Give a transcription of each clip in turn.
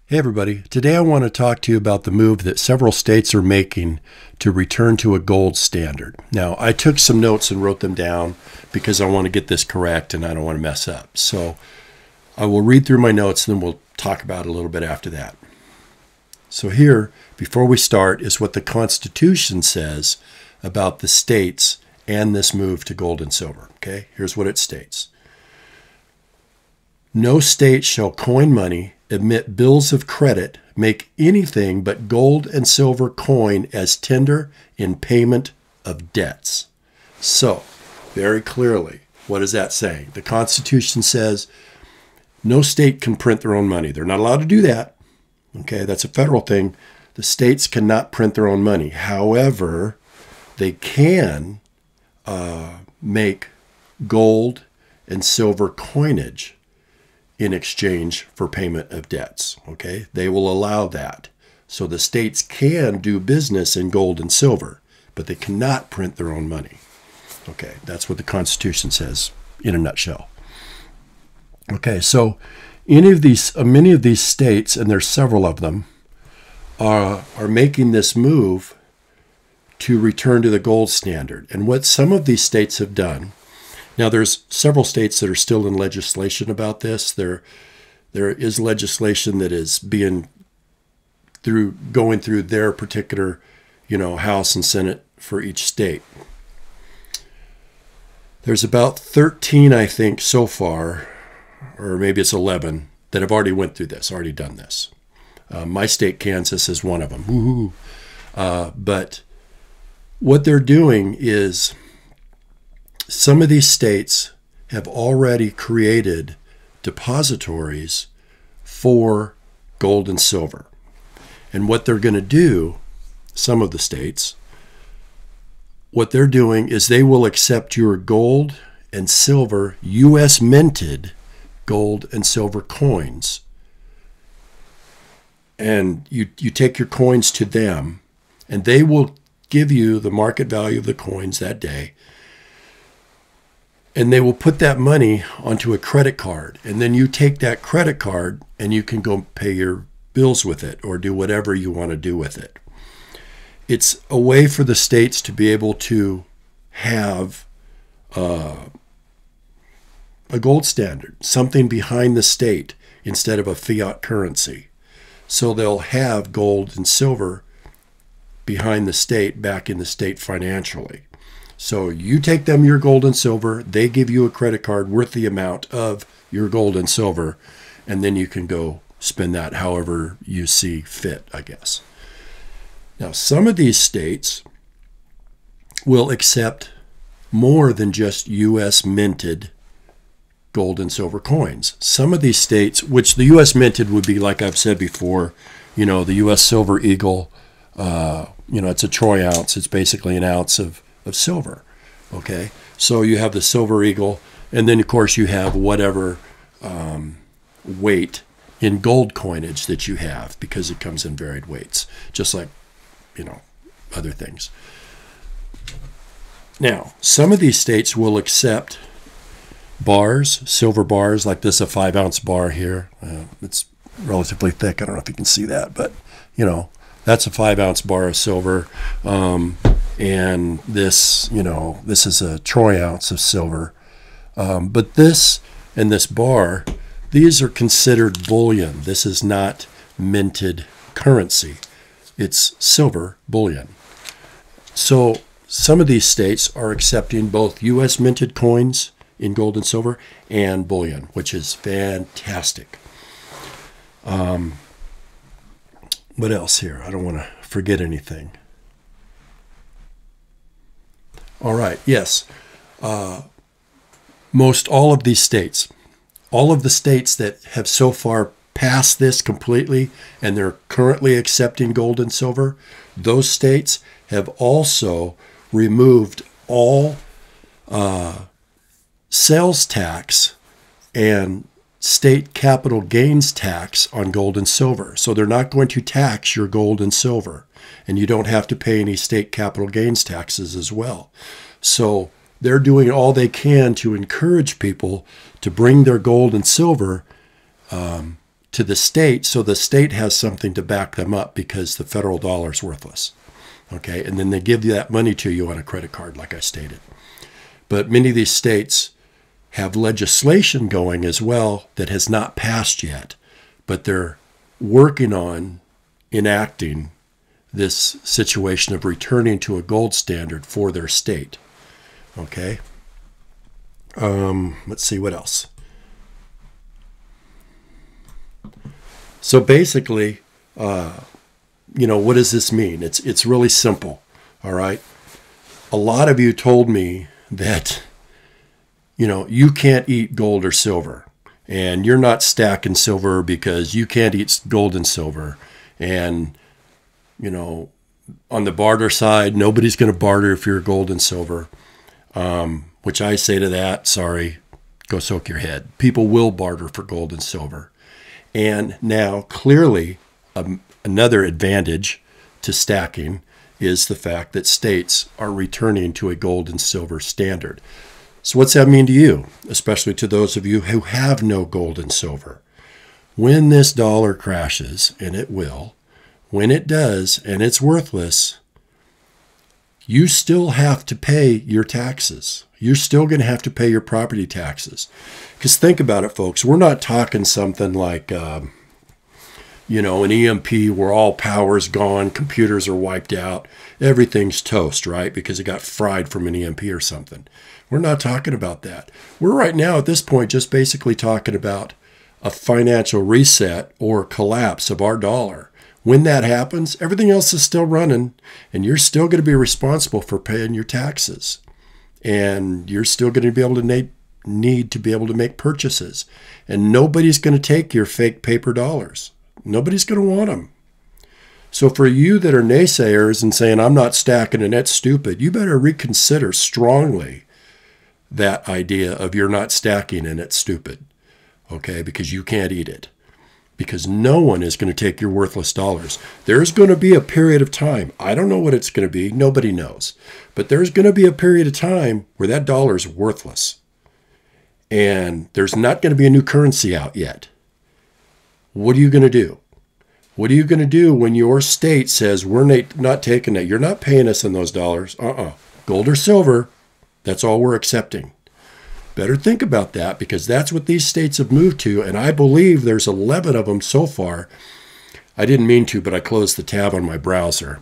Hey everybody, today I want to talk to you about the move that several states are making to return to a gold standard. Now, I took some notes and wrote them down because I want to get this correct and I don't want to mess up. So I will read through my notes and then we'll talk about it a little bit after that. So here, before we start, is what the Constitution says about the states and this move to gold and silver. Okay, here's what it states. No state shall coin money, emit bills of credit, make anything but gold and silver coin as tender in payment of debts. So, very clearly, what is that saying? The Constitution says no state can print their own money. They're not allowed to do that. Okay, that's a federal thing. The states cannot print their own money. However, they can make gold and silver coinage in exchange for payment of debts. Okay, they will allow that. So the states can do business in gold and silver, but they cannot print their own money. Okay, that's what the Constitution says in a nutshell. Okay, so many of these states, and there's several of them, are making this move to return to the gold standard. And what some of these states have done, now, there's several states that are still in legislation about this. There is legislation that is going through their particular, House and Senate for each state. There's about 13, I think, so far, or maybe it's 11, that have already went through this, already done this. My state, Kansas, is one of them. Woo-hoo. But what they're doing is, some of these states have already created depositories for gold and silver. And what they're going to do, some of the states, what they're doing is they will accept your gold and silver, U.S. minted gold and silver coins. And you take your coins to them, and they will give you the market value of the coins that day. And they will put that money onto a credit card. And then you take that credit card and you can go pay your bills with it or do whatever you want to do with it. It's a way for the states to be able to have a gold standard, something behind the state instead of a fiat currency. So they'll have gold and silver behind the state, back in the state financially. So you take them your gold and silver, they give you a credit card worth the amount of your gold and silver, and then you can go spend that however you see fit, I guess. Now, some of these states will accept more than just U.S. minted gold and silver coins. Some of these states, which the U.S. minted would be, like I've said before, the U.S. Silver Eagle, it's a troy ounce. It's basically an ounce of silver. Okay, so you have the Silver Eagle, and then of course you have whatever weight in gold coinage that you have, because it comes in varied weights, just like other things. Now, some of these states will accept bars, silver bars, like this, a 5-ounce bar here. It's relatively thick. I don't know if you can see that, but that's a 5-ounce bar of silver. And this, this is a troy ounce of silver. But this and this bar, these are considered bullion. This is not minted currency. It's silver bullion. So some of these states are accepting both U.S. minted coins in gold and silver and bullion, which is fantastic. What else here? I don't want to forget anything. All right, yes. Most all of these states, all of the states that have so far passed this completely and they're currently accepting gold and silver, those states have also removed all sales tax and state capital gains tax on gold and silver. So they're not going to tax your gold and silver, and you don't have to pay any state capital gains taxes as well. So they're doing all they can to encourage people to bring their gold and silver to the state, so the state has something to back them up because the federal dollar is worthless. Okay, and then they give you that money to you on a credit card, like I stated. But many of these states have legislation going as well that has not passed yet, but they're working on enacting this situation of returning to a gold standard for their state. Okay. Let's see what else. So basically, what does this mean? It's really simple. All right. A lot of you told me that, you can't eat gold or silver, and you're not stacking silver because you can't eat gold and silver. And, on the barter side, nobody's going to barter if you're gold and silver, which I say to that, sorry, go soak your head. People will barter for gold and silver. And now, clearly, another advantage to stacking is the fact that states are returning to a gold and silver standard. So what's that mean to you, especially to those of you who have no gold and silver? When this dollar crashes, and it will, when it does and it's worthless, you still have to pay your taxes. You're still going to have to pay your property taxes. Because think about it, folks. We're not talking something like, an EMP where all power's gone, computers are wiped out, everything's toast, right? Because it got fried from an EMP or something. We're not talking about that. We're right now at this point just basically talking about a financial reset or collapse of our dollar. When that happens, everything else is still running, and you're still going to be responsible for paying your taxes. And you're still going to be able to need to be able to make purchases. And nobody's going to take your fake paper dollars. Nobody's going to want them. So for you that are naysayers and saying, I'm not stacking and that's stupid, you better reconsider strongly that idea of you're not stacking and it's stupid. Okay, because you can't eat it. Because no one is going to take your worthless dollars. There's going to be a period of time. I don't know what it's going to be. Nobody knows. But there's going to be a period of time where that dollar is worthless. And there's not going to be a new currency out yet. What are you going to do? What are you going to do when your state says, we're not taking that? You're not paying us in those dollars. Gold or silver, that's all we're accepting. Better think about that, because that's what these states have moved to, and I believe there's 11 of them so far. I didn't mean to, but I closed the tab on my browser.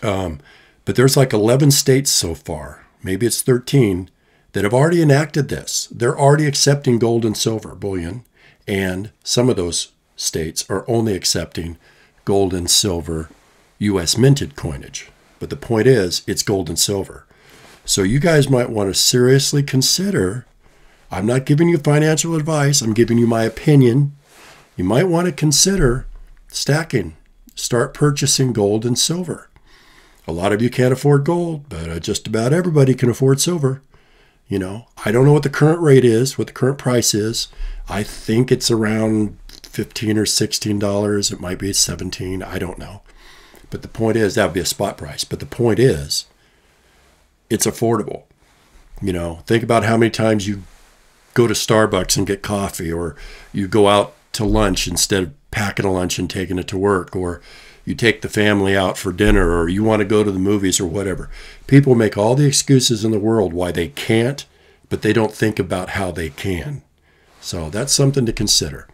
But there's like 11 states so far, maybe it's 13, that have already enacted this. They're already accepting gold and silver bullion, and some of those states are only accepting gold and silver U.S. minted coinage. But the point is, it's gold and silver. So you guys might want to seriously consider, I'm not giving you financial advice, I'm giving you my opinion. You might want to consider stacking. Start purchasing gold and silver. A lot of you can't afford gold, but just about everybody can afford silver. I don't know what the current rate is, what the current price is. I think it's around $15 or $16. It might be $17. I don't know. But the point is, that would be a spot price. But the point is, it's affordable. Think about how many times you go to Starbucks and get coffee, or you go out to lunch instead of packing a lunch and taking it to work, or you take the family out for dinner, or you want to go to the movies or whatever. People make all the excuses in the world why they can't, but they don't think about how they can. So that's something to consider.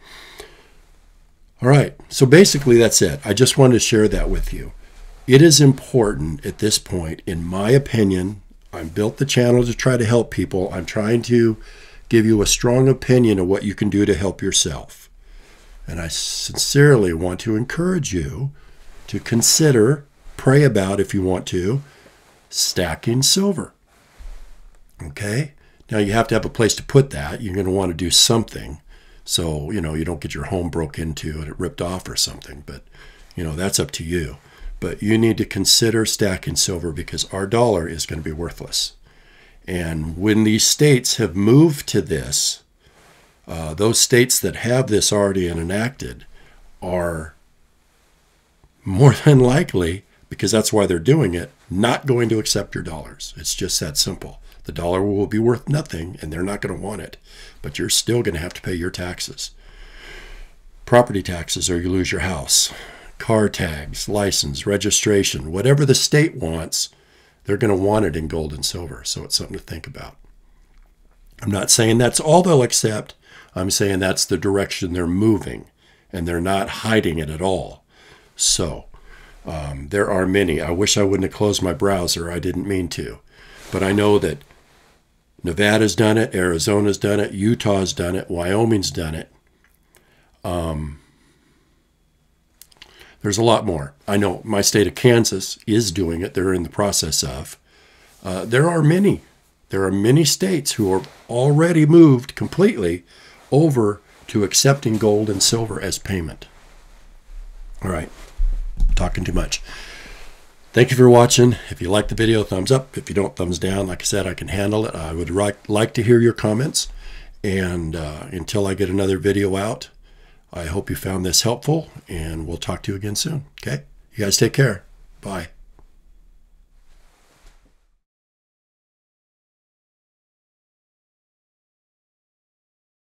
All right, so basically that's it. I just wanted to share that with you. It is important at this point, in my opinion. I built the channel to try to help people. I'm trying to give you a strong opinion of what you can do to help yourself. And I sincerely want to encourage you to consider, pray about if you want to, stacking silver. Okay? Now you have to have a place to put that. You're going to want to do something. So, you don't get your home broke into and it ripped off or something. But, that's up to you. But you need to consider stacking silver, because our dollar is going to be worthless. And when these states have moved to this, those states that have this already enacted are more than likely, because that's why they're doing it, not going to accept your dollars. It's just that simple. The dollar will be worth nothing, and they're not going to want it. But you're still going to have to pay your taxes. property taxes or you lose your house, car tags, license, registration, whatever the state wants, they're going to want it in gold and silver. So it's something to think about. I'm not saying that's all they'll accept. I'm saying that's the direction they're moving, and they're not hiding it at all. So there are many. I wish I wouldn't have closed my browser. I didn't mean to. But I know that Nevada's done it, Arizona's done it, Utah's done it, Wyoming's done it. There's a lot more. I know my state of Kansas is doing it. They're in the process of. There are many. There are many states who are already moved completely over to accepting gold and silver as payment. All right, talking too much. Thank you for watching. If you like the video, thumbs up. If you don't, thumbs down. Like I said, I can handle it. I would like to hear your comments. And until I get another video out, I hope you found this helpful, and we'll talk to you again soon. Okay? You guys take care. Bye.